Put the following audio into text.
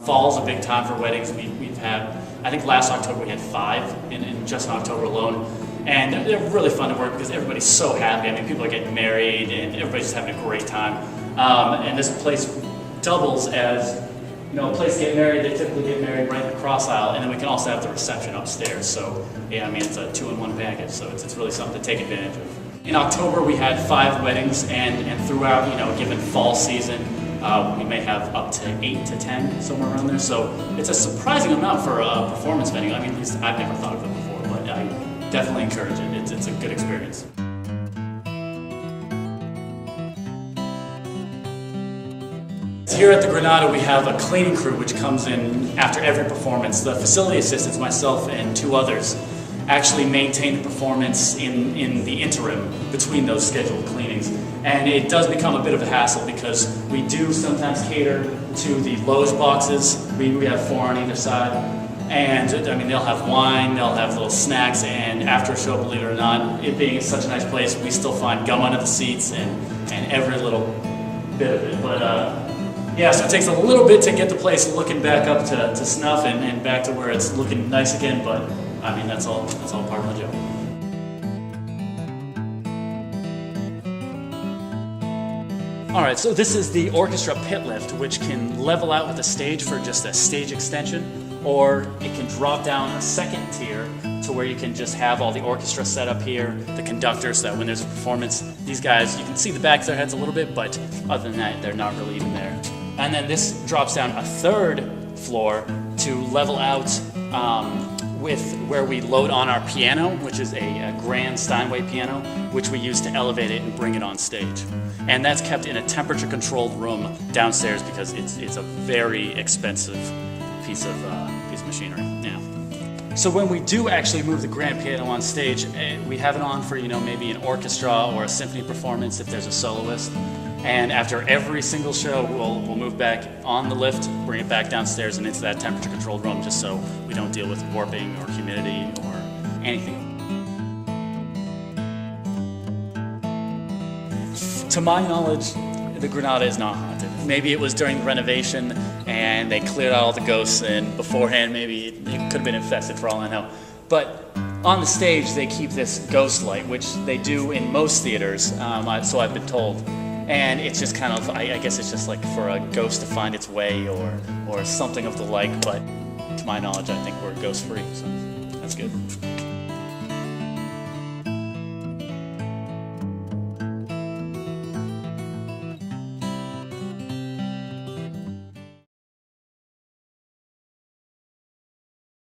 Fall's a big time for weddings. We've had, I think last October we had 5 in just in October alone. And they're really fun to work because everybody's so happy. I mean, people are getting married and everybody's just having a great time. And this place doubles as, you know, a place to get married. They typically get married right in the cross aisle, and then we can also have the reception upstairs. So, yeah, I mean, it's a 2-in-1 package, so it's really something to take advantage of. In October, we had 5 weddings, and throughout, you know, given fall season, we may have up to 8 to 10, somewhere around there. So it's a surprising amount for a performance venue. I mean, at least I've never thought of it before, but I definitely encourage it. It's a good experience. Here at the Granada, we have a cleaning crew which comes in after every performance. The facility assistants, myself and 2 others, actually maintain the performance in the interim between those scheduled cleanings. And it does become a bit of a hassle because we do sometimes cater to the Lowe's boxes. We have 4 on either side. And I mean, they'll have wine, they'll have little snacks, and after a show, believe it or not, it being such a nice place, we still find gum under the seats and every little bit of it. But yeah, so it takes a little bit to get the place looking back up to snuff and back to where it's looking nice again, but I mean, that's all part of the job. Alright, so this is the orchestra pit lift, which can level out with the stage for just a stage extension, or it can drop down a second tier to where you can just have all the orchestra set up here, the conductors, so that when there's a performance, these guys, you can see the backs of their heads a little bit, but other than that, they're not really even there. And then this drops down a 3rd floor to level out with where we load on our piano, which is a Grand Steinway piano, which we use to elevate it and bring it on stage. And that's kept in a temperature-controlled room downstairs because it's a very expensive piece of machinery. Yeah. So when we do actually move the grand piano on stage, we have it on for, you know, maybe an orchestra or a symphony performance if there's a soloist. And after every single show, we'll move back on the lift, bring it back downstairs and into that temperature-controlled room just so we don't deal with warping or humidity or anything. To my knowledge, the Granada is not haunted. Maybe it was during the renovation and they cleared out all the ghosts, and beforehand maybe it could have been infested for all I know. But on the stage they keep this ghost light, which they do in most theaters, so I've been told. And it's just kind of, I guess it's just like for a ghost to find its way or something of the like, but to my knowledge I think we're ghost free, so that's good.